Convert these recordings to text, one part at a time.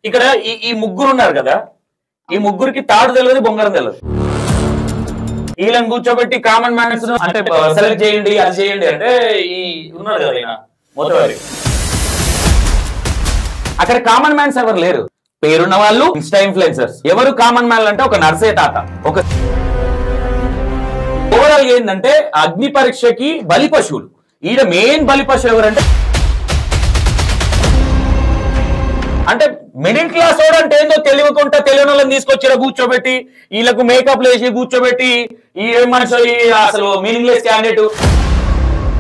ఇక్కడ ఈ ముగ్గురు ఉన్నారు కదా, ఈ ముగ్గురికి తాడు తెలియదు, బొంగరం తెలియదు. వీళ్ళని కూర్చోబెట్టి కామన్ మ్యాన్స్ అంటే సెలెక్ట్ చేయండి, అది చేయండి అంటే ఈ ఉన్నారు కదా ఈయన మోతవారి, అక్కడ కామన్ మ్యాన్స్ ఎవరు లేరు. పేరున్న వాళ్ళు ఇన్స్టా ఇన్ఫ్లుయెన్సర్స్. ఎవరు కామన్ మ్యాన్ అంటే ఒక నర్సే తాత. ఒక ఓవరాల్ ఏంటంటే అగ్ని పరీక్షకి బలి పశువులు. ఈడ మెయిన్ బలి పశువులు ఎవరంటే అంటే మిడిల్ క్లాస్ వాడు అంటే ఏందో తెలియకుండా తెలియని వాళ్ళని తీసుకొచ్చి కూర్చోబెట్టి వీళ్ళకు మేకప్ వేసి కూర్చోబెట్టి ఈ ఏం మనిషి అసలు మీనింగ్లెస్ క్యాండిడేట్.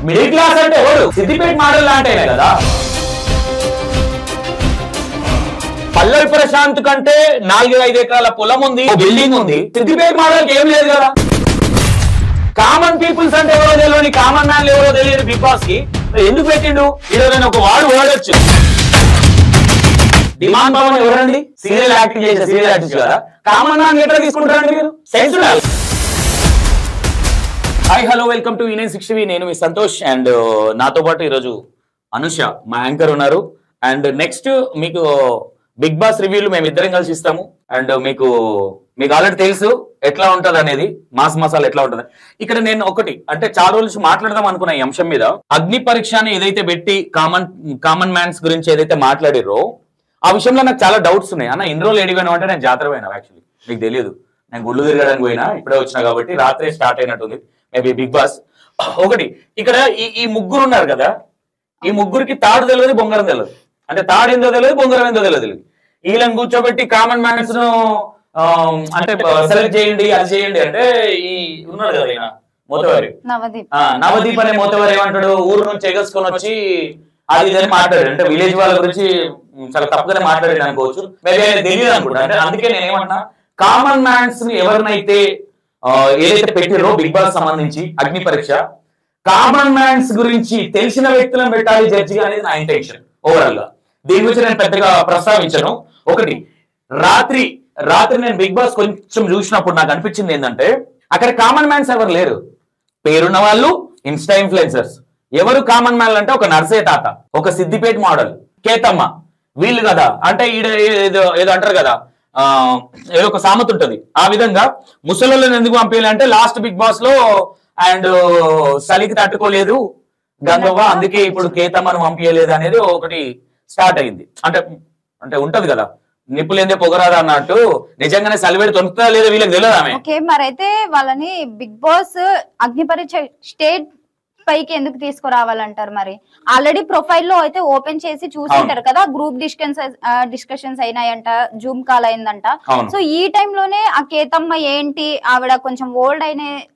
మిడిల్ క్లాస్ అంటే ఎవరు? సిద్దిపేట మోడల్ లాంటినే కదా. పల్లవి ప్రశాంత్ కంటే 4-5 ఎకరాల పొలం ఉంది, బిల్డింగ్ ఉంది. సిద్దిపేట మోడల్ ఏం లేదు కదా. కామన్ పీపుల్స్ అంటే ఎవరో తెలియని, కామన్ మ్యాన్ ఎవరో తెలియదు బిగ్ బాస్ కి ఎందుకు పెట్టిండు? ఈరోజు ఒక వాడు ఓడొచ్చు. డిమాండ్ పవన్ ఎవరండి? సీరియల్ యాక్టింగ్ చేసే సీరియల్ యాక్టింగ్ కదా. కామన్ మ్యాన్ ఎట్లా తీసుకుంటారండి మీరు? సెన్స్ ఉండాలి. Hi hello welcome to E960. నేను మీ సంతోష్ అండ్ నాతో పాటు ఈరోజు అనుష మా యాంకర్ ఉన్నారు. అండ్ నెక్స్ట్ మీకు బిగ్ బాస్ రివ్యూలు మేము ఇద్దరం కలిసి ఇస్తాము. అండ్ మీకు ఆల్రెడీ తెలుసు ఎట్లా ఉంటది అనేది, మాస్ మసాలా ఎట్లా ఉంటది. ఇక్కడ నేను ఒకటి అంటే చాలా రోజులు మాట్లాడదాం అనుకున్న ఈ అంశం మీద, అగ్ని పరీక్ష అని ఏదైతే పెట్టి కామన్ మ్యాన్స్ గురించి ఏదైతే మాట్లాడిరో ఆ విషయంలో నాకు చాలా డౌట్స్ ఉన్నాయి. అన్న ఇన్ని రోజులు ఎడిపోయినా అంటే నేను జాతర పోయినా, యాక్చువల్లీ మీకు తెలియదు. నేను గుళ్ళు తిరగడానికి పోయినా, ఇప్పుడే వచ్చినా కాబట్టి రాత్రే స్టార్ట్ అయినట్టుంది మేబీ బిగ్ బాస్. ఒకటి ఇక్కడ ఈ ముగ్గురు ఉన్నారు కదా, ఈ ముగ్గురికి తాడు తెలియదు, బొంగరం తెలియదు. అంటే తాడు ఏందో తెలియదు, బొంగరం ఏందో తెలియదు. వీళ్ళని కూర్చోబెట్టి కామన్ మ్యాన్స్ ను అంటే సెలెక్ట్ చేయండి, అది చేయండి అంటే ఈ ఉన్నారు కదా ఈయన మోతవారి, నవదీప్ అనే మోతవారి ఏమంటాడు, ఊరు నుంచి ఎగసుకొని వచ్చి అది ఇదని మాట్లాడాడు. అంటే విలేజ్ వాళ్ళ గురించి చాలా తప్పుగానే మాట్లాడాడు అనుకోవచ్చు, మేబీ ఆయన తెలియదు అనుకుంటా. అంటే అందుకే నేను ఏమన్నా, కామన్ మ్యాన్స్ ని ఎవరినైతే ఏదైతే పెట్టారో బిగ్ బాస్ సంబంధించి అగ్ని పరీక్ష, కామన్ మ్యాన్స్ గురించి తెలిసిన వ్యక్తులను పెట్టాలి జడ్జిగా అనేది నా ఇంటెన్షన్ ఓవరాల్ గా. దీని గురించి నేను పెద్దగా ప్రస్తావించను. ఒకటి రాత్రి నేను బిగ్ బాస్ కొంచెం చూసినప్పుడు నాకు అనిపించింది ఏంటంటే అక్కడ కామన్ మ్యాన్స్ ఎవరు లేరు. పేరున్న వాళ్ళు ఇన్స్టా ఇన్ఫ్లుయెన్సర్స్. ఎవరు కామన్ మ్యాన్ అంటే ఒక నర్సే తాత, ఒక సిద్దిపేట మోడల్, కేతమ్మ, వీళ్ళు కదా. అంటే ఈడ ఏదో అంటారు కదా, ఏదో ఒక సామెత ఉంటది. ఆ విధంగా ముసలోళ్ళని ఎందుకు పంపించాలంటే లాస్ట్ బిగ్ బాస్ లో అండ్ చలికి తట్టుకోలేదు గంగవ్వ, అందుకే ఇప్పుడు కేతమ్మను పంపించలేదు అనేది ఒకటి స్టార్ట్ అయింది. అంటే ఉంటది కదా, నిప్పులేందే పొగరాదా అన్నట్టు. నిజంగానే సలివేడి తొంతా లేదా వీళ్ళకి తెలియదు ఆమె. ఓకే, మరైతే వాళ్ళని బిగ్ బాస్ అగ్ని పరీక్ష స్టేట్ పైకి ఎందుకు తీసుకురావాలంటారు? మరి ఆల్రెడీ ప్రొఫైల్ లో అయితే ఓపెన్ చేసి చూసింటారు కదా, గ్రూప్ డిస్కషన్స్ అయినాయంట, జూమ్ కాల్ అయిందంట. సో ఈ టైంలోనే ఆ కేతమ్మ ఏంటి, ఆవిడ కొంచెం ఓల్డ్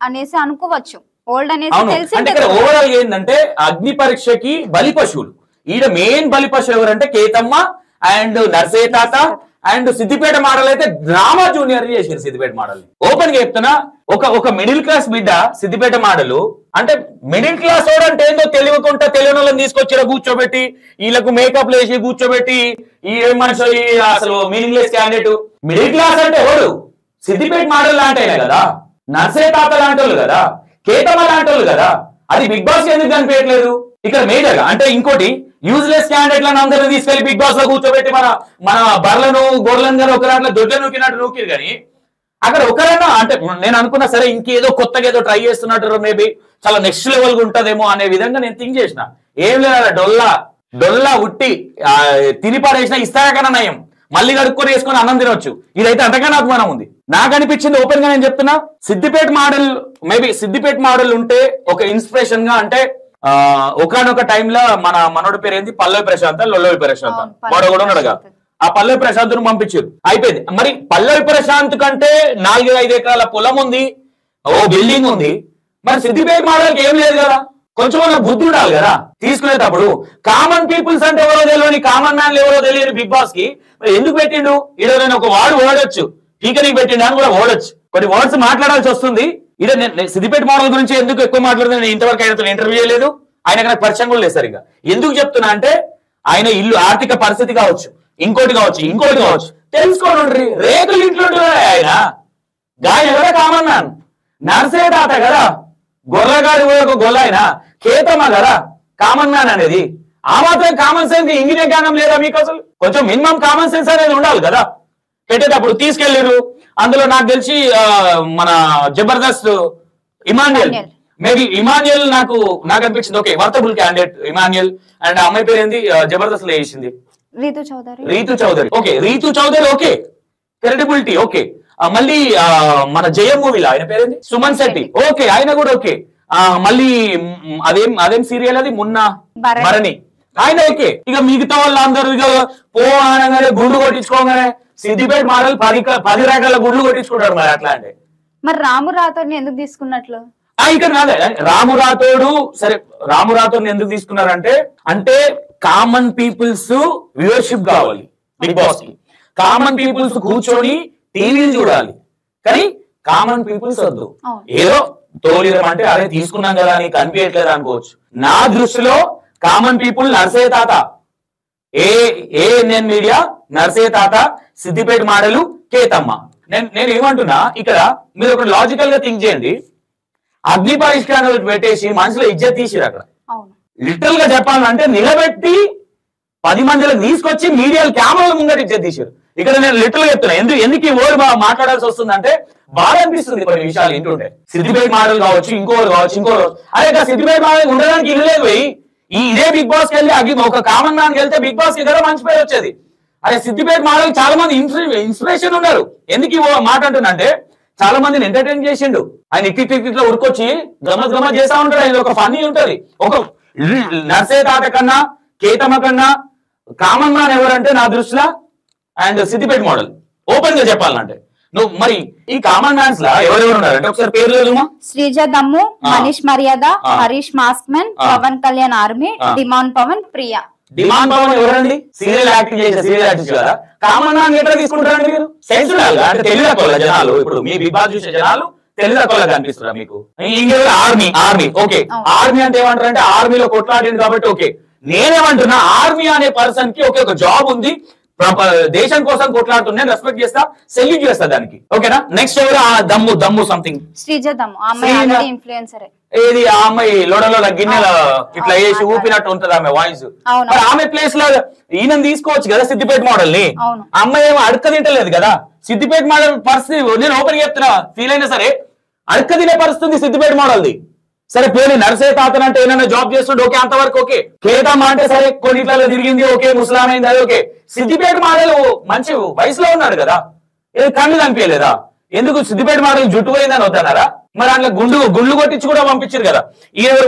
అనేసి అనుకోవచ్చు. ఓల్డ్ అనేసి తెలిసి ఓవరాల్ ఏంటంటే అగ్ని పరీక్షకి బలి పశువులు. ఈడ మెయిన్ బలి పశువులు ఎవరంటే కేతమ్మ అండ్ నర్సే తాత అండ్ సిద్దిపేట మోడల్ అయితే డ్రామా జూనియర్ చేసారు. సిద్దిపేట మోడల్ ఓపెన్ గా చెప్తున్నా, ఒక మిడిల్ క్లాస్ బిడ్డ సిద్దిపేట మోడల్. అంటే మిడిల్ క్లాస్ వాడు అంటే ఏందో తెలియకుండా తెలియని వాళ్ళని తీసుకొచ్చి కూర్చోబెట్టి వీళ్ళకు మేకప్ వేసి కూర్చోబెట్టి ఈ ఏం మనిషి అసలు మీనింగ్లెస్ క్యాండిడేట్. మిడిల్ క్లాస్ అంటే ఎవరు? సిద్దిపేట మోడల్ లాంటినే కదా, నర్సే తాత లాంటి వాళ్ళు కదా, కేతమ్మ లాంటి వాళ్ళు కదా. అది బిగ్ బాస్ ఎందుకు కనిపించట్లేదు ఇక్కడ మేజర్ గా? అంటే ఇంకోటి, యూజ్లెస్ క్యాండిడేట్లను అందరినీ తీసుకెళ్లి బిగ్ బాస్ లో కూర్చోబెట్టి మన బర్లను గొర్రెలను కానీ ఒక దాంట్లో దొడ్ల నూకినట్టు నూకిరు. కానీ అక్కడ ఒకరైనా అంటే నేను అనుకున్నా సరే ఇంకేదో కొత్తగా ఏదో ట్రై చేస్తున్నట్టు, మేబీ చాలా నెక్స్ట్ లెవెల్ గా ఉంటదేమో అనే విధంగా నేను థింక్ చేసిన. ఏం లేదు, డొల్లా ఉట్టి తిని పాడేసిన ఇస్తాకన్నా నయం, మళ్ళీ కడుక్కొని వేసుకొని అన్నం తినొచ్చు. ఇదైతే అంతకన్నా అభిమానం ఉంది. నాకు అనిపించింది ఓపెన్ గా నేను చెప్తున్నా, Siddipet model maybe Siddipet model ఉంటే ఒక ఇన్స్పిరేషన్ గా, అంటే ఒకనొక టైంలో మనోడి పేరు ఏంది, పల్లవి ప్రశాంత్, లొల్లవి ప్రశాంత్ వాడు కూడా ఉన్నాడుగా, ఆ పల్లవి ప్రశాంత్ ను పంపించారు, అయిపోయింది. మరి పల్లవి ప్రశాంత్ కంటే 4-5 ఎకరాల పొలం ఉంది, ఓ బిల్డింగ్ ఉంది. మరి సిద్దిపేట మోడల్కి ఏం లేదు కదా, కొంచెం బుద్ధి ఉండాలి కదా తీసుకునేటప్పుడు. కామన్ పీపుల్స్ అంటే ఎవరో తెలియని, కామన్ మ్యాన్ ఎవరో తెలియని బిగ్ బాస్ కి ఎందుకు పెట్టిండు? ఈరోజు ఒక వాడు ఓడొచ్చు, టీకనికి పెట్టిండు అని కూడా ఓడొచ్చు. కొన్ని వర్డ్స్ మాట్లాడాల్సి వస్తుంది. ఇదే సిద్దిపేట మోడల్ గురించి ఎందుకు ఎక్కువ మాట్లాడుతుంది, నేను ఇంతవరకు ఆయనతో ఇంటర్వ్యూ చేయలేదు, ఆయనకు నాకు పరిచయం కూడా లేదు సరిగా. ఎందుకు చెప్తున్నా అంటే ఆయన ఇల్లు ఆర్థిక పరిస్థితి కావచ్చు, ఇంకోటి కావచ్చు తెలుసుకోండి. రేకులు ఇంట్లో ఆయన గాయ ఎవరే కామన్ మ్యాన్, నర్సే తాత కదా, గొర్రెగాడి ఒక గొల్ల ఆయన, కేతమ్మ కదా కామన్ మ్యాన్ అనేది. ఆ మాత్రం కామన్ సెన్స్ ఇంగినే జ్ఞానం లేదా మీకు? అసలు కొంచెం మినిమం కామన్ సెన్స్ అనేది ఉండాలి కదా. పెట్టేటప్పుడు తీసుకెళ్లిరు, అందులో నాకు తెలిసి మన జబర్దస్త్ ఇమాన్యుయల్, మేబీ ఇమాన్యుయల్ నాకు అనిపించింది okay worthable candidate Emmanuel. And అమ్మాయి పేరు ఏంది జబర్దస్త్ లో వేసింది, Rithu Chowdary. Okay Rithu Chowdary okay, credibility okay. మళ్ళీ మన జయం మూవీలో ఆయన పేరేంది సుమన్ శెట్టి, ఓకే ఆయన కూడా ఓకే. మళ్ళీ అదేం సీరియల్ అది మున్నా భరణి, ఆయన ఓకే. ఇక మిగతా వాళ్ళందరూ ఇక పోగానే గుండు కొట్టించుకోగానే సిద్దిపేట మోడల్ 10 రకాల గుండ్లు కొట్టించుకుంటారు. మరి అట్లా అంటే మరి రాము రాథోడ్ని ఎందుకు తీసుకున్నట్లు? ఇక్కడ కాదే రాము రాథోడు. సరే రాము రాథోడ్ని ఎందుకు తీసుకున్నారంటే అంటే కామన్ పీపుల్స్ వ్యూవర్షిప్ కావాలి బిగ్ బాస్ కి. కామన్ పీపుల్స్ కూర్చొని టీవీలు చూడాలి, కానీ కామన్ పీపుల్స్ వద్దు. ఏదో తోలిరం అంటే అదే తీసుకున్నాం కదా అని కనిపించట్లేదు అనుకోవచ్చు. నా దృష్టిలో కామన్ పీపుల్ నర్సయ్య తాత, ఏఎన్ఎన్ మీడియా నర్సయ్య తాత, సిద్దిపేట మాడలు కేతమ్మ. నేను ఏమంటున్నా ఇక్కడ మీరు ఒక లాజికల్ గా థింక్ చేయండి. అగ్ని పరిష్కారాలు పెట్టేసి మనసులో ఇజ్జత్ తీసిరు. అక్కడ లిటరల్ గా చెప్పాలంటే నిలబెట్టి 10 మందిలో తీసుకొచ్చి మీడియాలు కెమెరాల ముంగట ఇజ్జత్ తీసారు. ఇక్కడ నేను లిటరల్ గా చెప్తున్నా, ఎందుకు ఈ ఓరు మాట్లాడాల్సి వస్తుందంటే బాగా అనిపిస్తుంది కొన్ని విషయాలు వింటుంటే. సిద్దిపేట మాడలు కావచ్చు, ఇంకోరు కావచ్చు. అదే సిద్దిపేట మాడలు ఉండడానికి ఇల్లు లేదు. ఇదే బిగ్ బాస్ కి వెళ్ళి ఒక కామన్ మ్యాన్ కి వెళ్తే బిగ్ బాస్ కి కదా మంచి పేరు వచ్చేది. అదే సిద్దిపేట మాడలు చాలా మంది ఇన్స్పిరేషన్ ఉన్నారు. ఎందుకు ఈ మాట అంటున్నంటే చాలా మందిని ఎంటర్టైన్ చేసిండు ఆయన. ఇట్లా ఉరుకొచ్చి గమ్మత్ చేస్తా ఉంటాడు. ఆయన ఒక ఫన్నీ ఉంటది. ఒక నర్సయ్య తాత కన్నా కేతమ్మ కన్నా కామన్ మ్యాన్ ఎవరంటే నా దృష్టిలో అండ్ సిద్దిపేట మోడల్. ఓపెన్ గా చెప్పాలంటే నువ్వు మరి ఈ కామన్ మ్యాన్స్ లా ఎవరెవరు ఉన్నారంటే ఒకసారి పేర్లు లేదుమా? Sreeja Dammu, Manish Maryada, Harish mask man, Pavan Kalyan army, demand Pavan, Priya. Demand Pavan ఎవరండి? సీరియల్ యాక్టింగ్ చేసే సీరియల్ యాక్టింగ్ కదా. కామన్ మ్యాన్ ఎట్లా తీసుకుంటారండి మీరు? సెన్స్ అంటే తెలియకపోలే జనాలు. ఇప్పుడు మీ బిగ్ బాస్ చూసే జనాలు తెలియకపోలే కనిపిస్తున్నా మీకు? ఇంకెవరు? Army okay. ఆర్మీ అంటే ఏమంటారంటే ఆర్మీలో కొట్లాడింది కాబట్టి ఓకే. నేనేమంటున్నా ఆర్మీ అనే పర్సన్ కి ఒక జాబ్ ఉంది, దేశం కోసం కొట్లాడుతున్నా, రెస్పెక్ట్ చేస్తా, సెల్యూట్ చేస్తా దానికి. ఓకేనా? నెక్స్ట్ ఎవరు? దమ్ము సంథింగ్ శ్రీజ దమ్ము, ఆ అమ్మాయి ఇన్ఫ్లుయెన్సర్. ఏది ఆ అమ్మాయి లోడలో గిన్నెల ఇట్లా వేసి ఊపినట్టు ఉంటది ఆమె వాయిస్. ఆమె ప్లేస్ లో ఈయన తీసుకోవచ్చు కదా సిద్దిపేట మోడల్ ని. అమ్మాయి ఏమో అడక తింటలేదు కదా. సిద్దిపేట మోడల్ పరిస్థితి నేను ఓపెన్ చెప్తున్నా, ఫీల్ అయినా సరే అడక తినే పరిస్థితి సిద్దిపేట మోడల్ది. సరే పోనీ నర్సయ్య తాతన్ అంటే ఏమైనా జాబ్ చేస్తుండే ఓకే, అంతవరకు ఓకే. కేతమ్మ అంటే సరే కొన్నిట్లలో తిరిగింది ఓకే, ముసలాం అయింది అది ఓకే. సిద్దిపేట మోడల్ మంచి వయసులో ఉన్నాడు కదా, ఏది కళ్ళు కనిపించలేదా? ఎందుకు సిద్దిపేట మోడల్ జుట్టు పోయిందని వద్దన్నారా? మరి అందులో గుండ్లు కొట్టించి కూడా పంపించారు కదా.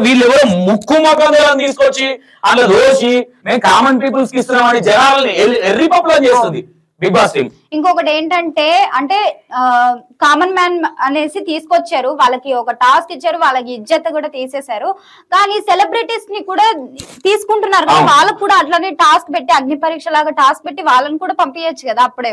వీళ్ళు ఎవరో ముక్కు మొక్కలు తీసుకొచ్చి అందులో దోషి మేము కామన్ పీపుల్స్ కి ఇస్తున్నామని జనాలని ఎర్రిపప్పులో చేస్తుంది బిగ్ బాస్ టీమ్. ఇంకొకటి ఏంటంటే అంటే కామన్ మ్యాన్ అనేసి తీసుకొచ్చారు, వాళ్ళకి ఒక టాస్క్ ఇచ్చారు, వాళ్ళకి ఇజ్జత్ కూడా తీసేశారు. కానీ సెలబ్రిటీస్ ని కూడా తీసుకుంటున్నారు కదా, వాళ్ళకు కూడా అట్లానే టాస్క్ పెట్టి అగ్ని పరీక్ష లాగా టాస్క్ పెట్టి వాళ్ళని కూడా పంపించచ్చు కదా. అప్పుడే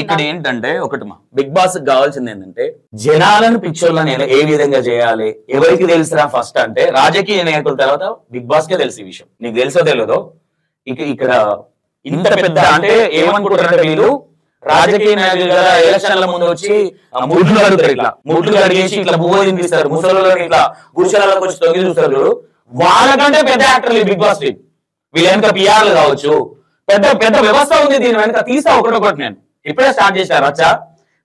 ఇక్కడ ఏంటంటే ఒకటి బిగ్ బాస్ కావాల్సింది ఏంటంటే జనాలను పిక్చర్లను ఏ విధంగా చేయాలి ఎవరికి తెలుసురా ఫస్ట్ అంటే రాజకీయ నాయకుల తర్వాత బిగ్ బాస్ కే తెలిసి విషయం. నీకు తెలుసో తెలియదో ఇక్కడ ఇంత పెద్ద అంటే ఏమనుకుంటారంటే వీళ్ళు రాజకీయ నాయకులు కదా ఎలక్షన్ల ముందు వచ్చి ముడ్లు కడుగుతారు, ఇట్లా ముడ్లు కడిగేసి ఇట్లా పువ్వు తినిపిస్తారు, ముసలిలో ఇట్లా గుడిసెలకు వచ్చి తొగి చూస్తారు. వాళ్ళకంటే పెద్ద యాక్టర్లు బిగ్ బాస్ టీం. వీళ్ళ వెనక పిఆర్లు కావచ్చు, పెద్ద పెద్ద వ్యవస్థ ఉంది. దీని వెనక తీసా ఒకటొకటి నేను ఇప్పుడే స్టార్ట్ చేశారు. అచ్చా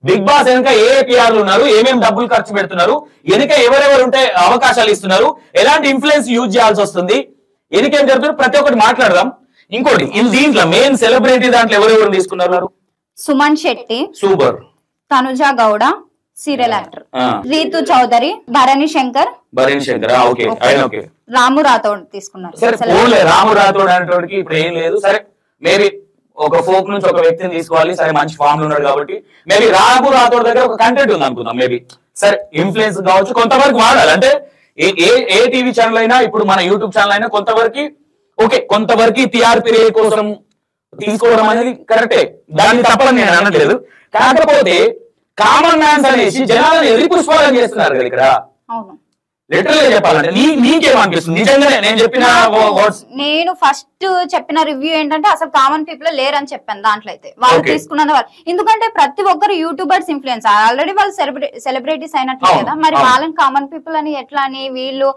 బిగ్ బాస్ వెనక ఏ పిఆర్లు ఉన్నారు, ఏమేమి డబ్బులు ఖర్చు పెడుతున్నారు, వెనక ఎవరెవరు ఉంటే అవకాశాలు ఇస్తున్నారు, ఎలాంటి ఇన్ఫ్లుయెన్స్ యూజ్ చేయాల్సి వస్తుంది, ఎనికేం జరుగుతుంది ప్రతి ఒక్కటి మాట్లాడదాం. ఇంకోటి దీంట్లో మెయిన్ సెలబ్రిటీ దాంట్లో ఎవరెవరు తీసుకున్నారు? Suman Shetty super, Tanuja Gowda serial actor, Rithu Chowdary, Bharani Shankar, Ramu Rathod తీసుకున్నారు. సరే రాము రాథోడ్ అనేటోడికి ఇప్పుడు ఏం లేదు. సరే మేబీ ఒక ఫోక్ నుంచి ఒక వ్యక్తిని తీసుకోవాలి, సరే మంచి ఫామ్ లో ఉన్నాడు కాబట్టి మేబీ రాము రాథోడ్ దగ్గర ఒక కంటెంట్ ఉంది అనుకుందాం. మేబీ సరే ఇన్ఫ్లుయెన్స్ కావచ్చు, కొంతవరకు వాడాలి. అంటే ఏ టీవీ ఛానల్ అయినా ఇప్పుడు మన యూట్యూబ్ ఛానల్ అయినా కొంతవరకు ఓకే, కొంతవరకు టీఆర్పీ కోసం తీసుకోవడం అనేది కరెక్టే, దాన్ని తప్పని నేను అనట్లేదు. కాకపోతే కామన్ మ్యాన్స్ అనేసి జనాలను ఎర్రి పుష్పాలను చేస్తున్నారు కదా ఇక్కడ. లిటరల్ గా చెప్పాలంటే నీకేమనిపిస్తుంది నిజంగానే నేను చెప్పిన నేను ఫస్ట్ చెప్పిన రివ్యూ ఏంటంటే అసలు కామన్ పీపుల్ లేరని చెప్పాను దాంట్లో అయితే వాళ్ళు తీసుకున్న వాళ్ళు ఎందుకంటే ప్రతి ఒక్కరు యూట్యూబర్స్ ఇన్ఫ్లుయెన్స్ ఆల్రెడీ వాళ్ళు సెలబ్రిటీస్ అయినట్లే కదా మరి వాళ్ళని కామన్ పీపుల్ అని ఎట్లా అని వీళ్ళు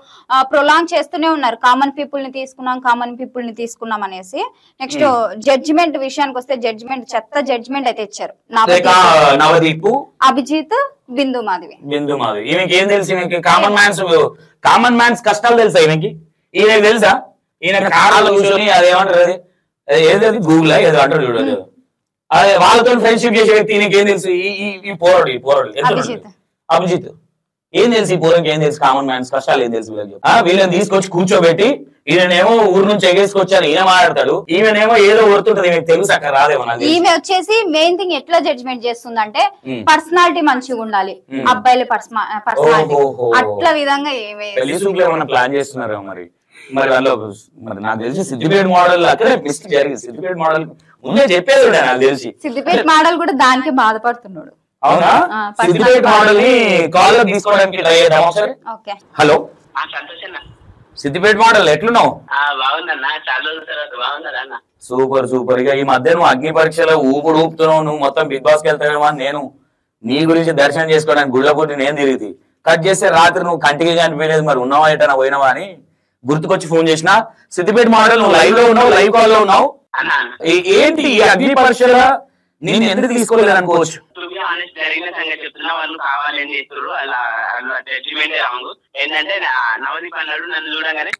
ప్రొలాంగ్ చేస్తూనే ఉన్నారు కామన్ పీపుల్ ని తీసుకున్నాం అనేసి నెక్స్ట్ జడ్జిమెంట్ విషయానికి వస్తే జడ్జిమెంట్ చెత్త జడ్జిమెంట్ అయితే ఇచ్చారు నవదీప్ అభిజిత్ బిందు మాధవి ఈమెకి ఏం తెలుసు ఈమెకి కామన్ మ్యాన్స్ కష్టాలు తెలుసా ఈమెకి తెలుసా ఈయన కారాలు కూర్చొని అదేమంటారు ఏది గూగుల్ ఏదో అంటారు చూడదు అదే వాళ్ళతో ఫ్రెండ్షిప్ చేసే వ్యక్తి ఈయనకి ఏం తెలుసు ఈ పోరాడు అభిజిత్ ఏం తెలుసు ఈ పోరానికి ఏం తెలుసు కామన్ మ్యాన్స్ కష్టాలు ఏం తెలుసు వీళ్ళని తీసుకొచ్చి కూర్చోబెట్టి ఈయనేమో ఊరు నుంచి ఎగేసుకొచ్చారు ఈయన మాట్లాడతాడు ఈమెనేమో ఏదో ఊరుతుంటది ఈమెకు తెలుసు అక్కడ రాదేమో ఈమె వచ్చేసి మెయిన్ థింగ్ ఎట్లా జడ్జిమెంట్ చేస్తుందంటే పర్సనాలిటీ మంచిగా ఉండాలి అబ్బాయిల పర్సనాలిటీ అట్లా విధంగా ఏమైనా ప్లాన్ చేస్తున్నారేమో మరి వాళ్ళు మరి నాకు తెలిసి సిద్దిపేట మోడల్ అక్కడే మిస్టేక్ జరిగింది సిద్దిపేట మోడల్ ముందే చెప్పేది నాకు తెలిసి సిద్దిపేట మోడల్ కూడా దానికి బాధపడుతున్నాడు అవునా సిద్దిపేట మోడల్ ని కాల్ లో తీసుకోవడానికి ట్రై చేద్దాం ఒకసారి హలో సిద్దిపేట మోడల్ ఎట్లున్నావు సూపర్ ఇక ఈ మధ్య నువ్వు అగ్ని పరీక్షలో ఊపుతున్నావు నువ్వు మొత్తం బిగ్ బాస్ కి వెళ్తావేమో అని నేను నీ గురించి దర్శనం చేసుకోవడానికి గుళ్ళ కొట్టి నేను తిరిగి కట్ చేస్తే రాత్రి నువ్వు కంటికి కనిపించలేదు మరి ఉన్నావా ఎటనా పోయినావా అని గుర్తుకొచ్చి ఫోన్ చేసిన సిద్దిపేట మోడల్ నువ్వు లైవ్ లో ఉన్నావు లైవ్ కాల్ లో ఉన్నావు ఏంటి ఈ అగ్ని పరీక్షల నేను ఎందుకు తీసుకోలేదు అనుకోవచ్చు జరిగిన సంగతి చెప్తున్నా వాళ్ళు కావాలని చేస్తారు అలా జడ్జిమెంట్ రాంగ్ ఏంటంటే నవదీప్ అన్నాడు నన్ను చూడగానే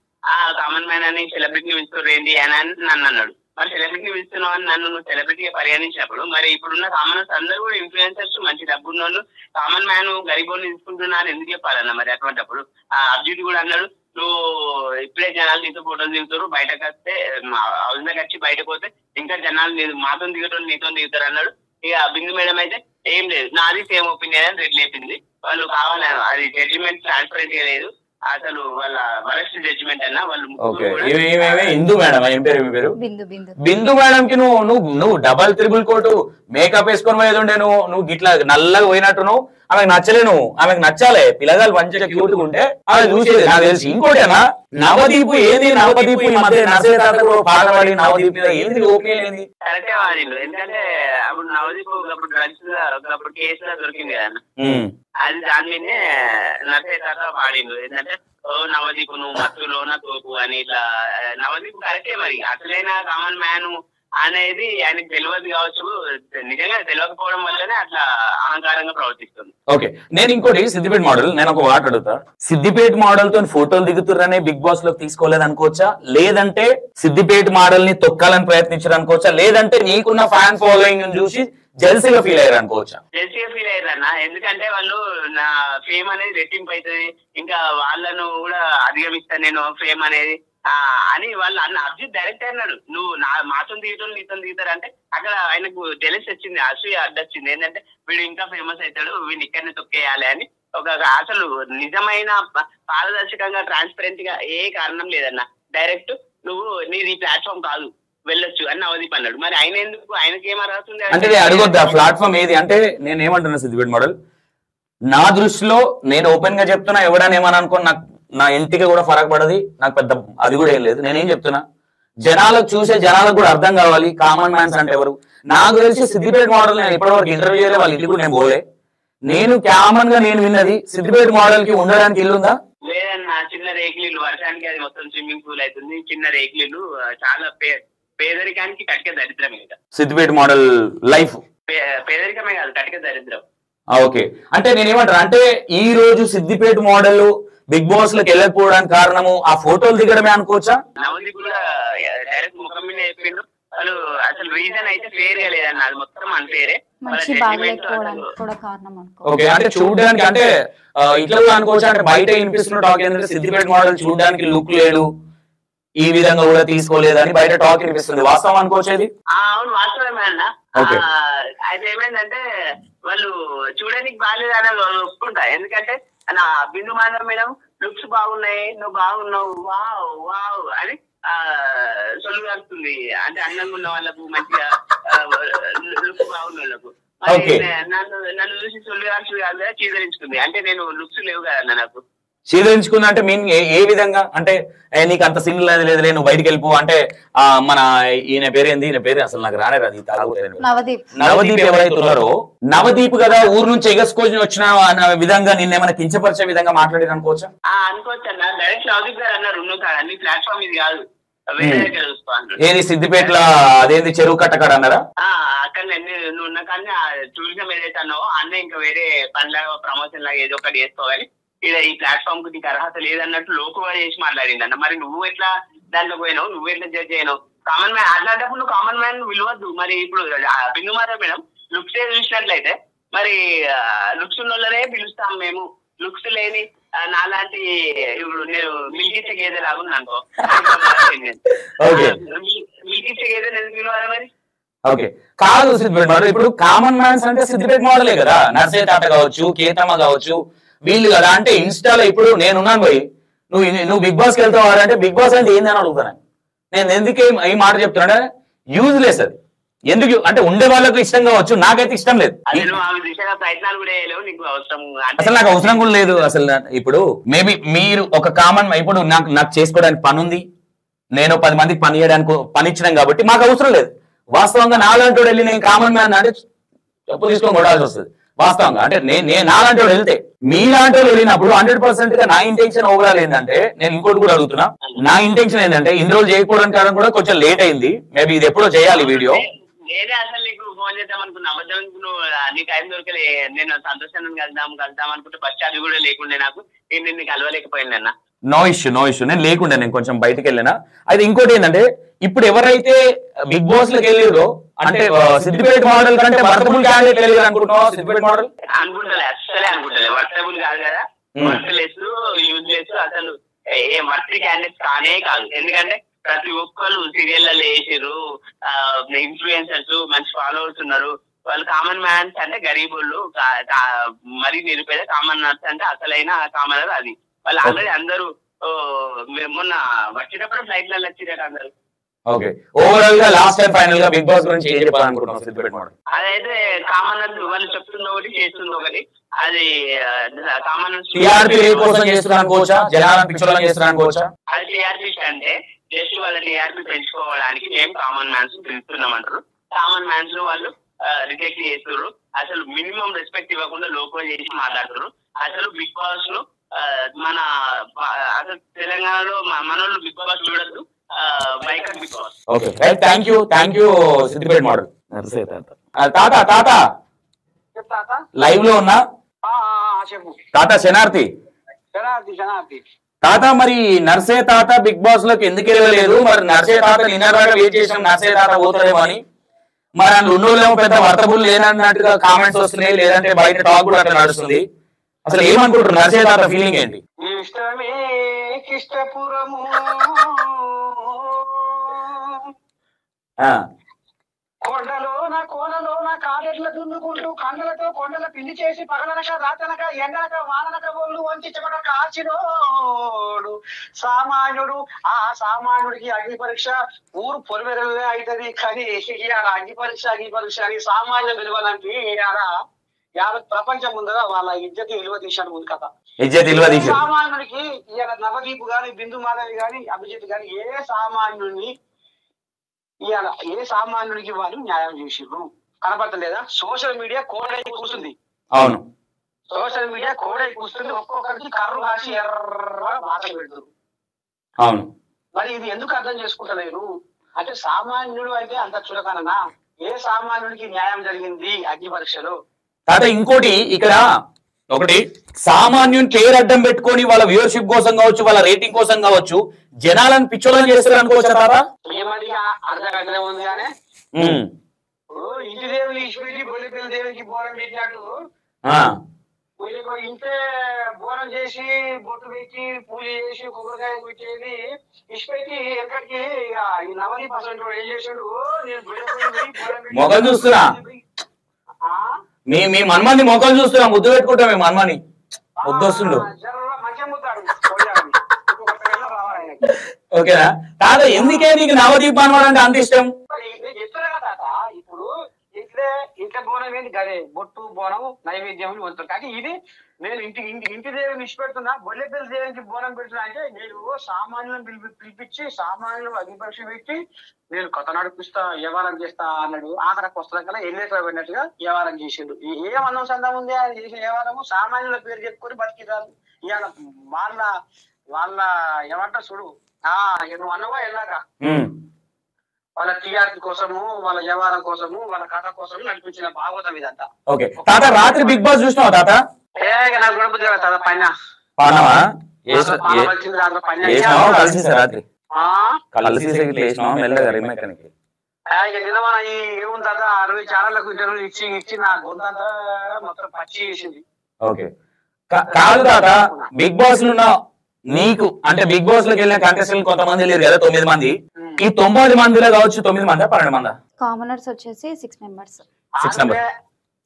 కామన్ మ్యాన్ అని సెలబ్రిటీ పిలుస్తారు ఏంటి అని నన్ను అన్నాడు మరి సెలబ్రిటీ పిలుస్తున్నావు అని నన్ను నువ్వు సెలబ్రిటీగా పరిగణించినప్పుడు మరి ఇప్పుడున్న కామనర్స్ అందరూ కూడా ఇన్ఫ్లుయెన్సర్స్ మంచి డబ్బు ఉన్న వాళ్ళు కామన్ మ్యాన్ గరీబోని తీసుకుంటున్నారు ఎందుకు చెప్పాలన్న మరి అటువంటిప్పుడు అబ్జెక్ట్ కూడా అన్నాడు నువ్వు ఇప్పుడే జనాలు నీతో ఫోటోలు దిగుతారు బయటకు వస్తే హౌస్ దగ్గర వచ్చి బయటకు పోతే ఇంకా జనాలు మాతో దిగటం నీతో దిగుతారు అన్నాడు ఇక బిందు మేడం అయితే ఏం లేదు నాది సేమ్ ఒపీనియన్ అని రెడ్ లేపింది వాళ్ళు కావాలి అది జడ్జిమెంట్ ట్రాన్స్పరెంట్ గా లేదు అసలు వాళ్ళ వరస్ట్ జడ్జిమెంట్ అన్నా వాళ్ళు హిందూ మేడం ఏం పేరు మీ పేరు బిందు మేడం కి నువ్వు డబల్ త్రిబుల్ కోటు మేకప్ వేసుకొని పోయేది ఉండే నువ్వు గిట్లా నల్లగా పోయినట్టు నువ్వు ఆమెకు నచ్చలే నువ్వు ఆమెకు నచ్చాలే పిల్లగాలు మంచిగా క్యూట్ ఉంటే అది చూసేది నాకు తెలిసి ఇంకోటేనా నవదీపు ఏది నవదీపు ఈ మధ్య నర్సయ్య పాడబడి నవదీప్ మీద ఏంది ఓపెన్ ఏంది కరెక్టే వాడిల్లు ఎందుకంటే అప్పుడు నవదీప్ ఒకప్పుడు డ్రగ్స్ ఒకప్పుడు కేసులో దొరికింది కదా అది దాని మీదే నర్సయ్య తాత పాడిండు ఏంటంటే ఓ నవదీప్ నువ్వు మత్తులో నా తోపు అని ఇట్లా నవదీప్ కరెక్టే మరి అసలైన కామన్ మ్యాన్ అనేది ఆయనకు తెలియదు కావచ్చు నిజంగా తెలియకపోవడం వల్లనే అట్లా అహంకారంగా ప్రవర్తిస్తుంది ఓకే నేను ఇంకోటి సిద్దిపేట మోడల్ నేను ఒక మాట అడుగుతా సిద్దిపేట మోడల్ తో ఫోటోలు దిగుతుర్రనే బిగ్ బాస్ లోకి తీసుకోలేదు అనుకోవచ్చా లేదంటే సిద్దిపేట మోడల్ ని తొక్కాలని ప్రయత్నించారు అనుకోవచ్చా లేదంటే నీకున్న ఫ్యాన్ ఫాలోయింగ్ చూసి జెల్సీగా ఫీల్ అయ్యారు అనుకోవచ్చా జెల్సీగా ఫీల్ అయ్యారు అన్న ఎందుకంటే వాళ్ళు నా ఫేమ్ అనేది రెట్టింపు అవుతుంది ఇంకా వాళ్ళను కూడా అధిగమిస్తాను నేను ఫేమ్ అనేది అని వాళ్ళు అన్న అబ్జెక్ట్ డైరెక్ట్ అన్నాడు నువ్వు మాతో దిగుతాడు నీతో దిగుతారు అంటే అక్కడ ఆయనకు జెలస్ వచ్చింది అసూయ అడ్డొచ్చింది ఏంటంటే వీడు ఇంకా ఫేమస్ అవుతాడు వీడిని ఇక్కడనే తొక్కేయాలి అని ఒక అసలు నిజమైన పారదర్శకంగా ట్రాన్స్పరెంట్ గా ఏ కారణం లేదన్న డైరెక్ట్ నువ్వు నీది ప్లాట్ఫామ్ కాదు వెళ్ళొచ్చు అని నవదీప్ అన్నాడు మరి ఆయన ఎందుకు ఆయనకి ఏం అర్హత ఉంది అంటే అడగొద్దా ప్లాట్ఫామ్ ఏది అంటే నేను ఏమంటున్నా సిద్దిపేట మోడల్ నా దృష్టిలో నేను ఓపెన్ గా చెప్తున్నా ఎవడని ఏమని అనుకో నాకు నా ఇంటికి కూడా ఫరక్ పడది నాకు పెద్ద అది కూడా ఏం లేదు నేనేం చెప్తున్నా జనాలకు చూసే జనాలకు కూడా అర్థం కావాలి కామన్ మ్యాన్స్ అంటే ఎవరు నాకు తెలిసి సిద్దిపేట మోడల్ నేను ఇప్పటివరకు ఇంటర్వ్యూ చేయలే వాళ్ళ ఇంటికి కూడా నేను పోలే నేను కామన్ గా నేను విన్నది సిద్దిపేట మోడల్ కి ఉండడానికి ఇల్లుందా లేదన్న చిన్న రేకులు వర్షానికి అది మొత్తం స్విమ్మింగ్ పూల్ అవుతుంది చిన్న రేకులు చాలా పేదరికానికి కటిక దరిద్రం ఇంకా సిద్దిపేట మోడల్ లైఫ్ పేదరికమే కాదు కటిక దరిద్రం ఓకే అంటే నేనేమంటారు అంటే ఈ రోజు సిద్దిపేట మోడల్ బిగ్ బాస్ లోకి వెళ్ళకపోవడానికి కారణము ఆ ఫోటోలు దిగడమే అనుకోవచ్చా నవదీప్ కూడా డైరెక్ట్ ముఖం మీద చెప్పిండు వాళ్ళు అసలు రీజన్ అయితే ఫేర్ గా లేదన్న అది మొత్తం అన్ఫేరే ఓకే అంటే చూడడానికి అంటే ఇట్లా కూడా అనుకోవచ్చు అంటే బయట వినిపిస్తున్న టాక్ ఏంటంటే సిద్దిపేట మోడల్ చూడడానికి లుక్ లేడు ఈ విధంగా కూడా తీసుకోలేదని బయట టాక్ వినిపిస్తుంది వాస్తవం అనుకోవచ్చేది అవును వాస్తవమే అన్న అయితే ఏమైందంటే వాళ్ళు చూడడానికి బాగాలేదని ఒప్పుకుంటా ఎందుకంటే నా బిందు మాధవ్ మేడం లుక్స్ బాగున్నాయి నువ్వు బాగున్నావు వావ్ వావ్ అని సొల్లు కాస్తుంది అంటే అందంగా ఉన్న వాళ్ళకు మంచిగా లుక్స్ బాగున్న వాళ్ళకు నన్ను చూసి సొల్లు కాల్సి కాదు చీదరించుకుంది అంటే నేను లుక్స్ లేవు కదన్న నాకు శీలించుకుంది అంటే మీన్ ఏ విధంగా అంటే నీకు అంత సీన్ లేదు నువ్వు బయటికి వెళ్ళిపో అంటే మన ఈయన పేరేంది ఈయన పేరు అసలు నాకు రానే రాదు నవదీప్ ఎవరైతే ఉన్నారో నవదీప్ కదా ఊరు నుంచి ఎగసుకొని వచ్చిన అన్న విధంగా నిన్నేమైనా కించపరిచే విధంగా మాట్లాడి అనుకోవచ్చా? అనుకోవచ్చు అన్న. డైరెక్ట్ నవదీప్ గారు అన్నారు అన్ని ప్లాట్ఫామ్ ఇది కాదు, ఏది సిద్దిపేటలో అదేంది చెరువు కట్టకాడ అన్నారా? అక్కడ నువ్వు ఉన్న కానీ టూరిజం ఏదైతే అన్నావో అన్న ఇంకా వేరే పనిలాగా ప్రమోషన్ లాగా ఏదో ఒకటి చేసుకోవాలి, ఇలా ఈ ప్లాట్ఫామ్ కు నీకు అర్హత లేదన్నట్టు లోకుగా చేసి మాట్లాడింది అన్న. మరి నువ్వు ఎట్లా దాంట్లో పోయినావు, నువ్వు ఎట్లా జడ్జ్ అయినావు? కామన్ మ్యాన్ అట్లాంటప్పుడు నువ్వు కామన్ మ్యాన్ విలువద్దు. మరి ఇప్పుడు బిందు మాధవ్ మేడం లుక్స్ చూసినట్లయితే మరి లుక్స్ ఉన్న వాళ్ళనే పిలుస్తాం మేము, లుక్స్ లేని నాలాంటి ఇప్పుడు నేను మిల్కిచ్చే గేదె లాగున్నా అనుకో, మిల్కిచ్చే గేదె ఎందుకు పిలవాలి మరి? ఓకే కాదు సిద్దిపేట మోడల్. ఇప్పుడు కామన్ మ్యాన్స్ అంటే సిద్దిపేట మోడలే కదా, నర్సే తాత కావచ్చు, కేతమ్మ కావచ్చు, వీళ్ళు కదా. అంటే ఇన్స్టాలో ఇప్పుడు నేనున్నాను పోయి నువ్వు బిగ్ బాస్కి వెళ్తావు అంటే బిగ్ బాస్ అంటే ఏందని అడుగుతాను నేను. ఎందుకు ఈ మాట చెప్తున్నా, యూజ్లెస్ అది. ఎందుకు అంటే ఉండే వాళ్ళకు ఇష్టం కావచ్చు, నాకైతే ఇష్టం లేదు. అసలు నాకు అవసరం కూడా లేదు అసలు. ఇప్పుడు మేబీ మీరు ఒక కామన్ ఇప్పుడు నాకు చేసుకోవడానికి పని ఉంది, నేను 10 మందికి పని చేయడానికి పని ఇచ్చినాం కాబట్టి మాకు అవసరం లేదు. వాస్తవంగా నాలాంటి వెళ్ళి నేను కామన్ మ్యాన్ అంటే తప్పు తీసుకొని కొడాల్సి వస్తుంది వాస్తవంగా. అంటే నేను నాలాంటి వాడు వెళ్తే మీలాంటి వాళ్ళు వెళ్ళినప్పుడు 100% గా నా ఇంటెన్షన్ ఓవరాల్ ఏంటంటే, నేను ఇంకోటి కూడా అడుగుతున్నా, నా ఇంటెన్షన్ ఏంటంటే ఇన్ని రోజులు చేయకపోవడానికి కారణం కూడా కొంచెం లేట్ అయింది. మేబీ ఇది ఎప్పుడో చేయాలి వీడియో. నేనే అసలు నీకు ఫోన్ చేద్దాం అనుకున్నా, అబద్ధం నువ్వు నీ టైం దొరకలే. నేను సంతోషాన్ని కలుద్దాం అనుకుంటే బస్ ఛార్జ్ కూడా లేకుండే, నాకు నేను కలవలేకపోయింది అన్న. నో ఇష్యూ నేను లేకుండే, నేను కొంచెం బయటకు వెళ్ళినా. అయితే ఇంకోటి ఏంటంటే, ఇప్పుడు ఎవరైతే బిగ్ బాస్ లోకి వెళ్ళారో అంటే సిద్దిపేట మోడల్ కంటే వర్తబుల్ క్యాండిడేట్ వెళ్ళారు అనుకుంటున్నావా? సిద్దిపేట మోడల్ అనుకుంటలే, అసలే అనుకుంటలే. వర్తబుల్ కాదు కదా, వర్తలెస్ యూజ్లెస్, అసలు ఏ వర్తి క్యాండిడేట్ కానే కాదు. ఎందుకంటే ప్రతి ఒక్కరు సీరియల్లలో వేసారు, ఇన్ఫ్లుయెన్సర్స్ మంచి ఫాలోవర్స్ ఉన్నారు. వాళ్ళు కామన్ మ్యాన్స్ అంటే గరీబులు, మరీ నిరుపేద. కామన్ మ్యాన్స్ అంటే అసలైన కామనర్ అది. వాళ్ళు ఆల్రెడీ అందరూ మొన్న వచ్చేటప్పుడు ఫ్లైట్లలో వచ్చిరట అందరూ. ఓకే ఓవరాల్ గా లాస్ట్ టైం ఫైనల్ గా బిగ్ బాస్ గురించి ఏం చెప్పాలనుకుంటున్నాం సిద్దిపేట మోడల్? అదైతే కామన్ వాళ్ళు చెప్తుంది ఒకటి చేస్తుంది ఒకటి. అది కామన్ టీఆర్పీ కోసం చేస్తున్నారు అనుకోవచ్చా, జనాలను పిచ్చోళ్ళని చేస్తున్నారు అనుకోవచ్చా? అది టీఆర్పీ అంటే జస్ట్ వాళ్ళ టీఆర్పీ పెంచుకోవడానికి మేము కామన్ మ్యాన్స్ పిలుస్తున్నామంటారు. కామన్ మ్యాన్స్ వాళ్ళు రిజెక్ట్ చేస్తున్నారు. అసలు మినిమం రెస్పెక్ట్ ఇవ్వకుండా లోకో చేసి మాట్లాడుతున్నారు. అసలు బిగ్ బాస్ ను మన అసలు తెలంగాణలో మనోళ్ళు బిగ్ బాస్ చూడద్దు, biker Bigg Boss. Okay right, thank you Siddipet model. తాత లైవ్ లో ఉన్నా తాత. శనార్థి తాత, మరి నర్సే తాత బిగ్ బాస్ లోకి ఎందుకు వెళ్ళలేదు? మరి నర్సే తాత నిన్నదాకా వెయిట్ చేసాం నర్సే తాత పోతాడేమో అని. మరి అందులో ఉన్నోళ్ళేమో పెద్ద వర్తబుల్ లేనన్నట్టుగా కామెంట్స్ వస్తున్నాయి, లేదంటే బయట టాక్ కూడా అట్లా నడుస్తుంది. అసలు ఏమనుకుంటారు నర్సే తాత ఫీలింగ్ ఏంటి? కొండలోన కోనలోన కాడెట్ల దున్నుకుంటూ కండలతో కొండల పిండి చేసి పగలనక రాతనక ఎండనక వాననక ఒళ్ళు వంచి చెమట కాచినోడు సామాన్యుడు. ఆ సామాన్యుడికి అగ్ని పరీక్ష ఊరు పొలివెరలే అవుతుంది. కానీ అగ్ని పరీక్ష అని సామాన్య విలువలంటే యావత్ ప్రపంచం ముందర వాళ్ళ ఇజ్జత్ విలువ తీశాడు ముందు కథ. సామాన్యుడికి ఇవాళ నవదీప్ గాని, బిందు మాధవి గాని, అభిజిత్ గాని ఏ సామాన్యుడిని ఇవాళ ఏ సామాన్యుడికి వాళ్ళు న్యాయం చేసిర్రు కనపడతలేదా? సోషల్ మీడియా కోడై కూర్చుంది. అవును, సోషల్ మీడియా కోడై కూర్చుంది. ఒక్కొక్కరికి కర్రు కాసి ఎర్ర మాటలు పెడుతున్నారు. అవును, మరి ఇది ఎందుకు అర్థం చేసుకుంటలేరు అంటే, సామాన్యుడు అయితే అంత చులకననా? ఏ సామాన్యుడికి న్యాయం జరిగింది అగ్ని పరీక్షలో? తాత ఇంకోటి ఇక్కడ ఒకటి, సామాన్యుని పేరు అడ్డం పెట్టుకొని వాళ్ళ వ్యూవర్షిప్ కోసం కావచ్చు, వాళ్ళ రేటింగ్ కోసం కావచ్చు, జనాలను పిచ్చోళ్ళని చేస్తారు అనుకోవచ్చు తాత. ఏమది అర్థగతనే ఉంది కానీ ఇంటి దేవుని ఈశ్వరి బొల్లిపల్లి దేవునికి బోరం పెట్టినట్టు ఇంటే బోరం చేసి బొట్టు పెట్టి పూజ చేసి కొబ్బరికాయ పెట్టేది ఇష్టపెట్టి ఎక్కడికి ఈ నవని పర్సెంట్ ఏం చేశాడు? మొగలు చూస్తున్నా, మీ మన్మని మొక్కలు చూస్తున్నా, ముద్దు పెట్టుకుంటాం మీ మన్మని. ముద్దు వస్తుండు. ఓకేనా తాత? ఎందుకే నీకు నవదీప్ అనమాట అంటే అంత ఇష్టం? చెప్తున్నా కదా ఇప్పుడు ఇట్లే ఇంట్లో బోనం ఏంటి గదే బొట్టు బోనం నైవేద్యం వంతులు. కానీ ఇది నేను ఇంటి దేవుని ఇచ్చిపెడుతున్నా, బొల్లెపల్లి దేవునికి బోనం పెడుతున్నా అంటే నేను సామాన్యులను పిలిపించి సామాన్యులు అగ్నిపరీక్ష పెట్టి నేను కథ నడిపిస్తా వ్యవహారం చేస్తా అన్నాడు. ఆఖరికి వస్తున్నా కదా ఎన్నికలు పడినట్టుగా వ్యవహారం చేసిండు. ఏం అనుసంధానం ఉంది ఆయన చేసిన వ్యవహారము? సామాన్యుల పేరు చెప్పుకొని బతికిరాదు. ఇవాళ వాళ్ళ ఏమంటా చూడు నువ్వు అన్నవా ఎలాగా వాళ్ళ టీఆర్పీ కోసము వాళ్ళ వ్యవహారం కోసము వాళ్ళ కథ కోసము నడిపించిన భాగవతం ఇదంతా. ఓకే తాత రాత్రి బిగ్ బాస్ చూసినావా తాత? నాకు గణపతి తాత పైన రాత్రి నిన్న మన ఏముంది తాత 60 ఛానళ్లకు ఇంటర్వ్యూ ఇచ్చి నా గొంతంతా మొత్తం పచ్చి చేసింది. ఓకే కాదు తాత బిగ్ బాస్ లో నీకు అంటే బిగ్ బాస్ లోకి వెళ్ళిన కంటెస్టెంట్ కొంతమంది లేరు కదా 9 మంది. ఈ 9 మందిలో కావచ్చు 9 మంది 12 మంది కామనర్స్ వచ్చేసి 6 మెంబర్స్ 6 మెంబర్స్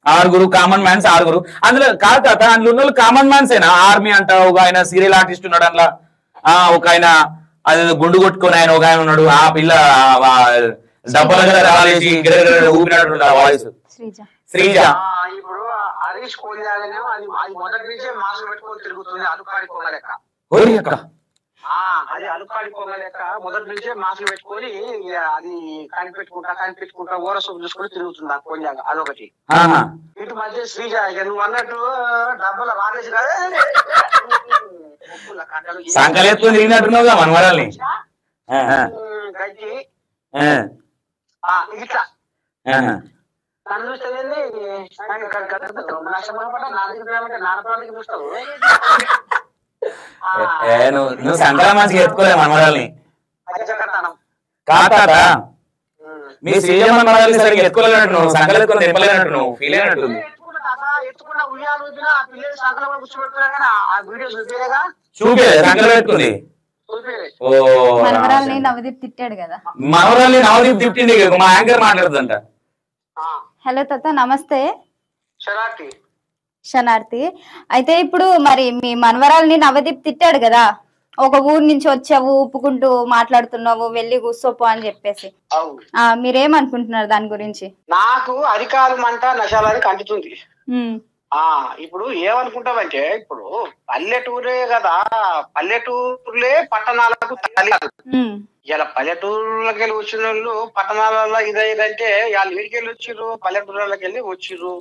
6 కామన్ మ్యాన్స్ 6. అందులో కాదు తాత అందులో ఉన్న వాళ్ళు కామన్ మ్యాన్స్ ఏనా? ఆర్మీ అంట ఒక ఆయన సీరియల్ ఆర్టిస్ట్ ఉన్నాడు అందులో, ఒక ఆయన అది గుండు కొట్టుకొని ఆయన ఒక ఆయన ఉన్నాడు, ఆ పిల్ల డబ్బుల ఊపినట్టు వాయిస్ శ్రీజ. ఇప్పుడు హరీష్ కోహ్లీ అది మొదటి నుంచే మాస్క్ పెట్టుకొని తిరుగుతుంది అలుకాడి కొంగ లెక్క. అది అలుకాడి కొంగ లెక్క మొదటి నుంచే మాస్క్ పెట్టుకొని అది కనిపెట్టుకుంటా ఊర సూపు చూసుకొని తిరుగుతుంది ఆ కొంజాగా. అదొకటి. ఇటు మధ్య శ్రీజ నువ్వు అన్నట్టు డబ్బుల రాలేసి సంకలెత్తుకొని తిరిగినట్టున్నావుగా మనవరాల్ని గజ్జి ఇట్లా నన్ను చూస్తుంది నాన్నపాటికి చూస్తావు. నువ్వు సంకల మంచిగా ఎత్తుకోలే మనవరాల్ని కాదా? మీ శ్రీజ మనవరాల్ని సరిగ్గా ఎత్తుకోలేనట్టు నువ్వు సంకలు ఎత్తుకొని తెప్పలేనట్టు నువ్వు ఫీల్ అయినట్టుంది. ఎత్తుకున్న ఉయ్యాలు ఆ పిల్లలు సంకల కూర్చోబెట్టుకున్నా కానీ ఆ వీడియో చూపేగా చూపే సంకలు పెట్టుకుంది. మనవరాల్ని నవదీప్ తిట్టాడు కదా, మనవరాల్ని నవదీప్ తిట్టింది మా యాంకర్ మాట్లాడుతుందంట. హలో తాత నమస్తే. శనార్థి అయితే ఇప్పుడు మరి మీ మనవరాల్ని నవదీప్ తిట్టాడు కదా, ఒక ఊరు నుంచి వచ్చావు ఒప్పుకుంటూ మాట్లాడుతున్నావు వెళ్ళి కూర్చోపో అని చెప్పేసి, మీరేమనుకుంటున్నారు దాని గురించి? నాకు అధికారం మంట నశాలని కంటుతుంది. ఇప్పుడు ఏమనుకుంటామంటే ఇప్పుడు పల్లెటూరే కదా, పల్లెటూరులే పట్టణాలకు తల్లి. ఇలా పల్లెటూరులకి వెళ్ళి వచ్చిన వాళ్ళు పట్టణాలలో ఇదంటే వాళ్ళు వీడికెళ్ళి వచ్చిర్రు, పల్లెటూరులకి వెళ్ళి వచ్చిర్రు.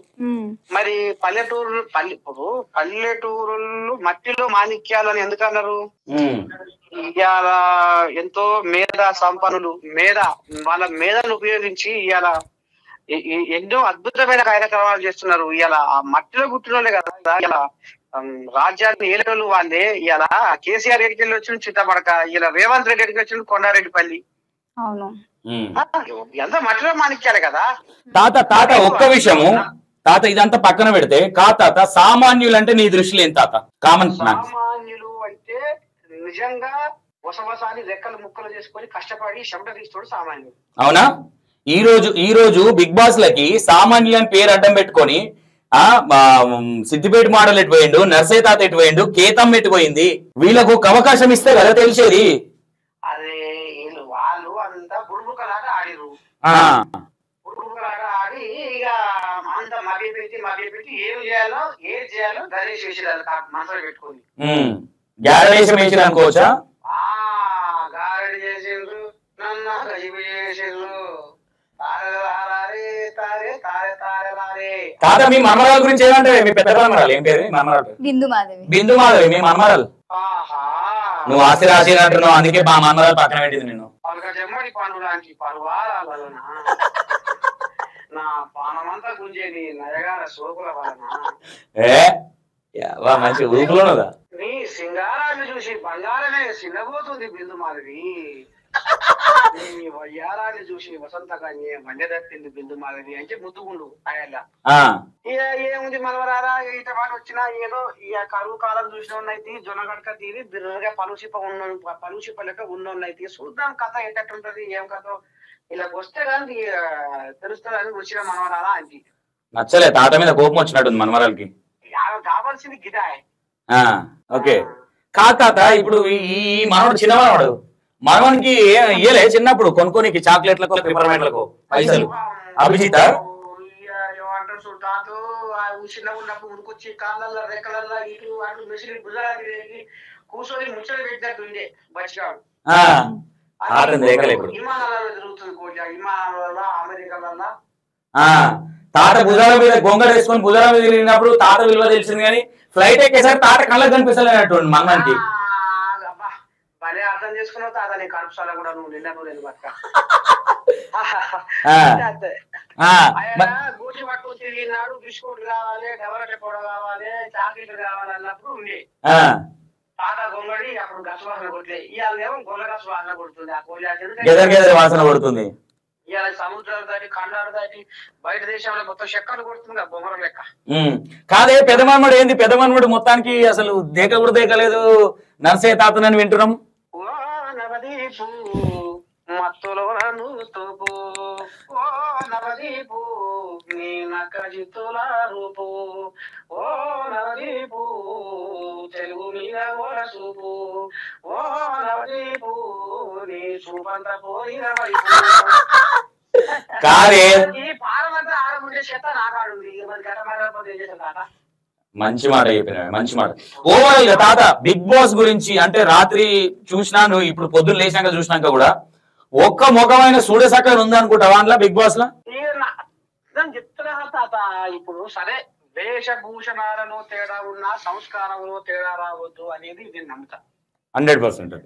మరి ఇప్పుడు పల్లెటూరులు మట్టిలో మాణిక్యాలని ఎందుకన్నారు? ఇవాళ ఎంతో మేధ సంపన్నులు వాళ్ళ మేధను ఉపయోగించి ఇవాళ ఎన్నో అద్భుతమైన కార్యక్రమాలు చేస్తున్నారు. ఇలా ఆ మట్టిలో పుట్టినోళ్ళే కదా ఇలా రాజ్యాన్ని ఏలేటోళ్ళు వాళ్ళే. ఇలా కేసీఆర్ ఎడికెళ్ళి వచ్చిన చిత్తపడక, ఇలా రేవంత్ రెడ్డి ఎడికి వచ్చిన కొండారెడ్డిపల్లి. అవును ఎంత మట్టిలో మాణిక్యాలే కదా. తాత ఒక్క విషయము తాత ఇదంతా పక్కన పెడితే తాత సామాన్యులు అంటే నీ దృష్టిలో ఏం తాత? సామాన్యులు అంటే నిజంగా వసవసాన్ని రెక్కలు ముక్కలు చేసుకొని కష్టపడి చెమట తీస్తాడు సామాన్యుడు. అవునా? ఈ రోజు బిగ్ బాస్ లకి సామాన్యులని పేరు అడ్డం పెట్టుకొని సిద్దిపేట మోడల్ ఎటుపోయిండు, నర్సయ్య తాత ఎటుపోయిండు, కేతమ్మ ఎటుపోయింది, వీళ్ళకు ఒక అవకాశం ఇస్తే కదా తెలిసేది. అదే వాళ్ళు అంతా బుడుబుకలాగా ఆడిరు, బుడుబుకలాగా ఆడి ఇక అంతా మభ్యపెట్టి ఏది చేయాలో గణేష్ వేసేదాన్ని మనసులో పెట్టుకుని గ్యారేషన్ వేసి అనుకోవచ్చా? గారెడి చేసిండ్రు, నన్ను చేసిండ్రు. తాత మీ మనమరాల గురించి ఏమంటే మీ పెద్ద మనమరాలు ఏం పేరు? మనమరాలు బిందు మాధవి మీ మనమరాలు. నువ్వు ఆశీర్వాసి అంటున్నావు, అందుకే మా మనమరాలు పక్కన పెట్టింది నేను. చెమ్మడి పండుగకి పరువాల నా పానమంతా గుంజేది నయగాల సోకుల వలన మంచి ఊపులోనదా. నీ సింగారాన్ని చూసి బంగారమే సిన్నబోతుంది బిందు మాధవి. నీ వయ్యారాన్ని చూసి వసంతకాన్ని మల్లెదప్పింది బిందు మాధవి అంటే ముద్దుగుండు ఆయల్లా. ఏముంది మనవరారా ఇట పాటు వచ్చినా ఏదో ఇక కరువు కాలం చూసిన ఉన్నైతే జొన్నగడక తీరి బిర్రగా పలుషిప లెక్క ఉన్నైతే చూద్దాం కథ ఏంటంటుంటది ఏం కథ ఇలా వస్తే కానీ తెలుస్తుంది అని వచ్చిన మనవరాలా అంటే నచ్చలే. తాత మీద కోపం వచ్చినట్టుంది మనవరాలకి. కావాల్సింది గిటాయ్. ఓకే కాదు తాత, ఇప్పుడు ఈ మనవాడు చిన్న మనవాడు, మనవానికి ఇయ్యలే చిన్నప్పుడు కొనుక్కోనికి చాక్లెట్లకు పేపర్మెంట్లకు పైసలు? అభిజిత్ తాతో చిన్నగా ఉన్నప్పుడు ఉరికొచ్చి కాళ్ళల్లో రెక్కలల్లో ఇటు అటు మెషిన్ భుజాలు తిరిగి కూర్చొని ముచ్చట పెట్టినట్టు ఉండే బచ్చిగాడు. విమానాలలో తిరుగుతుంది కోట, విమానాలలో అమెరికాలలో. తాత భుజాల మీద గొంగ వేసుకొని భుజాల మీద తిరిగినప్పుడు తాత విలువ తెలిసింది కానీ ఫ్లైట్ ఎక్కేసరి తాత కళ్ళకి కనిపిస్తలేనట్టు మన్నానికి. భలే అర్థం చేసుకున్నావు తాత, నీ కడుపుసాల కూడా నువ్వు నిన్న బతక. ఆయన గూటి పట్టుకు తిరిగినాడు, బిస్కూట్ కావాలి, డబల్ పొడ కావాలి, చాక్లెట్ కావాలి అన్నప్పుడు ఉండే తాత గొంగడి. అప్పుడు గస వాసన కొట్లే, ఇవాళ గొల్ల గస వాసన కొడుతుంది. ఆ కోళ్ళ వాసన కొడుతుంది. ఇవాళ సముద్రాలు దాటి ఖండాలు దాటి బయట దేశంలో మొత్తం చెక్కలు కొడుతుంది బొమ్మరం లెక్క. కాదే పెదమన్మడు ఏంది, పెదమన్మడు మొత్తానికి అసలు దేక కూడా దేకలేదు నర్సయ్య తాతనని వింటున్నాం. ఓ నవదీపు మత్తులో తూపు, ఓ నవదీపు నీ నక్కజిత్తుల రూపు, ఓ నవదీపు తెలుగు మీద ఓల చూపు, ఓ నవదీపు నీ చూపంత పోయిన వైపు. కాదే ఈ పాలమంతా ఆడముండే చెత్త నాకాడుంది, మరి గత ఏం చేశాను తాత. మంచి మాట చెప్పిన, మంచి మాట. ఓవరాల్ గా తాత బిగ్ బాస్ గురించి అంటే రాత్రి చూసినాను, ఇప్పుడు పొద్దున్న లేచాక చూసినాక కూడా ఒక్క ముఖమైన సూడసక్కని ఉందనుకుంటావా అందులో బిగ్ బాస్ లో? చెప్తున్నా తాత, ఇప్పుడు సరే వేషభూషణాలను తేడా ఉన్నా సంస్కారంలో తేడా రావద్దు అనేది నేను నమ్ముతా 100%.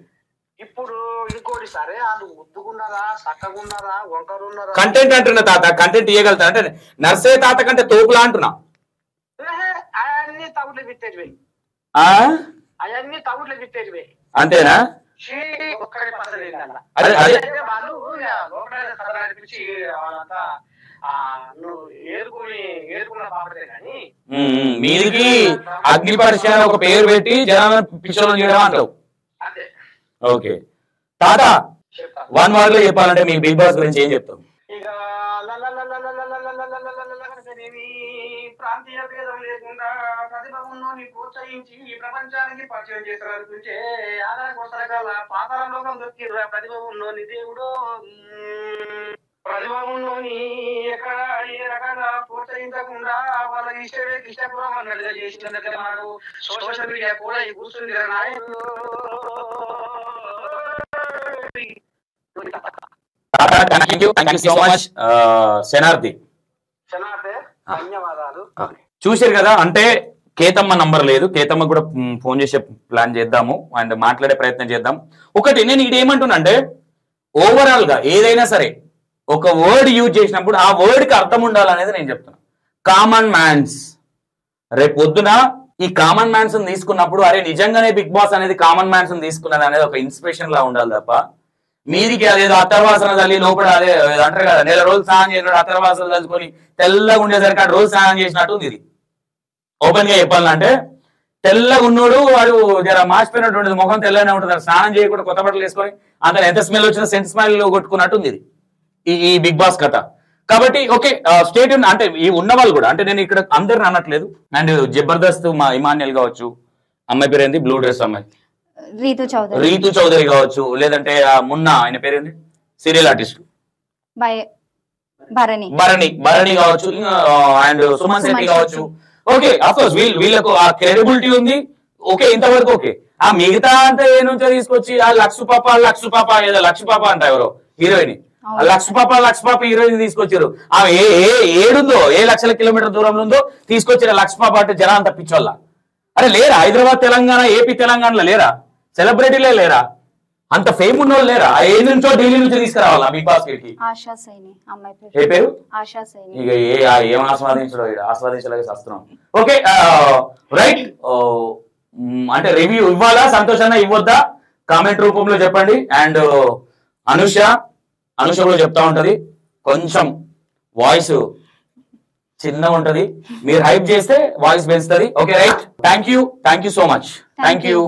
ఇప్పుడు ఇంకోటి సరే వాళ్ళు ముద్దుకున్నారా, చక్కగున్నారా, వంకరున్నారా, కంటెంట్ అంటున్నా తాత, కంటెంట్ ఇవ్వగలుగుతా అంటే నర్సయ్య తాత కంటే తోపులా అంటున్నా. అవన్నీ తగుట్లు పెట్టేటివే, అవన్నీ తగుట్లు పెట్టేటివే. అంతేనా? ఒక్కడే పసలేదు అదే వాళ్ళు లోపల కథ నడిపించి వాళ్ళంతా నువ్వు ఏరుకున్న బాపడే కానీ మీదికి అగ్ని పరీక్ష ఒక పేరు పెట్టి జనాలను పిచ్చోళ్ళని చేయడం అంటావు. అదే. ఓకే తాత, 1 word లో చెప్పాలంటే మీ బిగ్ బాస్ గురించి ఏం చెప్తావు? ఇక ప్రాంతీయ భేదం లేకుండా ప్రతిభను ప్రోత్సహించి ఈ ప్రపంచానికి పరిచయం చేస్తారనుకుంటే ఆదాయకోసరకాల పాతాళలోకం దొరికిర్రా ప్రతిభలోని దేవుడు. ప్రతిభలోని ఎక్కడ ఏ రకంగా ప్రోత్సహించకుండా వాళ్ళ ఇష్టపురం అన్నట్టుగా చేసిన దగ్గర మనకు సోషల్ మీడియా కూడా ఈ కూర్చుంది కదా నాయకులు. ధన్యవాదాలు. చూసారు కదా, అంటే కేతమ్మ నంబర్ లేదు, కేతమ్మ కూడా ఫోన్ చేసే ప్లాన్ చేద్దాము అండ్ మాట్లాడే ప్రయత్నం చేద్దాం. ఒకటి నేను ఇది ఏమంటున్నా అంటే ఓవరాల్ గా ఏదైనా సరే ఒక వర్డ్ యూజ్ చేసినప్పుడు ఆ వర్డ్ కి అర్థం ఉండాలనేది నేను చెప్తున్నా. కామన్ మ్యాన్స్ రేపు పొద్దున ఈ కామన్ మ్యాన్స్ తీసుకున్నప్పుడు అరే నిజంగానే బిగ్ బాస్ అనేది కామన్ మ్యాన్స్ తీసుకున్నది అనేది ఒక ఇన్స్పిరేషన్ లా ఉండాలి తప్ప మీదికి అదేదో అత్తర్వాసన తల్లి లోపల అదే అంటారు కదా నెల రోజులు స్నానం చేసినట్టు అత్తర్వాసన తలుచుకొని తెల్లగా ఉండేసరికి ఆ రోజు స్నానం చేసినట్టు ఉంది. ఇది ఓపెన్ గా చెప్పాలంటే తెల్లగా ఉన్నోడు వాడు జర మార్చిపోయినట్టు ఉంటుంది, ముఖం తెల్లగానే ఉంటుంది, స్నానం చేయకుండా కొత్త బట్టలు వేసుకొని అంత ఎంత స్మెల్ వచ్చినా సెంట్ స్మెల్ కొట్టుకున్నట్టు ఇది ఈ బిగ్ బాస్ కథ. కాబట్టి ఓకే స్టేట్ అంటే ఈ ఉన్న వాళ్ళు కూడా అంటే నేను ఇక్కడ అందరిని అనట్లేదు. అండ్ జబర్దస్త్ మా ఇమాన్యుల్ కావచ్చు, అమ్మాయి పేరు ఏంది బ్లూ డ్రెస్ అమ్మాయి రీతు చౌదరి కావచ్చు, లేదంటే మున్నా ఆయన పేరేంది సీరియల్ ఆర్టిస్ట్ భరణి కావచ్చు, అండ్ సుమన్ శెట్టి కావచ్చు. ఓకే అఫ్కోర్స్ వీళ్ళకు ఆ క్రెడిబిలిటీ ఉంది. ఓకే ఇంతవరకు ఓకే. ఆ మిగతా అంతా ఏ నుంచో తీసుకొచ్చి ఆ లక్ష పాప ఏదో లక్ష పాప అంట ఎవరో హీరోయిన్, లక్ష పాప హీరోయిన్ తీసుకొచ్చారు. ఆమె ఏడుందో ఏ లక్షల కిలోమీటర్ దూరంలో ఉందో తీసుకొచ్చారు లక్ష పాప అంటే జనాన్ని తప్పించోళ్ళ. అరే లేరా హైదరాబాద్ తెలంగాణ ఏపీ తెలంగాణలో లేరా సెలబ్రిటీలే లేరా? అంత ఫేమ్ ఉన్న వాళ్ళు లేరా? ఏ నుంచో ఢిల్లీ నుంచి తీసుకురావాలా బిగ్ బాస్ కి? ఏ పేరు ఇక ఏం ఆస్వాదించలేక వస్తున్నాం. Okay right. అంటే రివ్యూ ఇవ్వాలా సంతోషంగా ఇవ్వద్దా కామెంట్ రూపంలో చెప్పండి. అండ్ అనుష కూడా చెప్తా ఉంటది, కొంచెం వాయిస్ చిన్నగా ఉంటది, మీరు హైప్ చేస్తే వాయిస్ పెంచుతుంది. Okay right. Thank you so much. Thank you.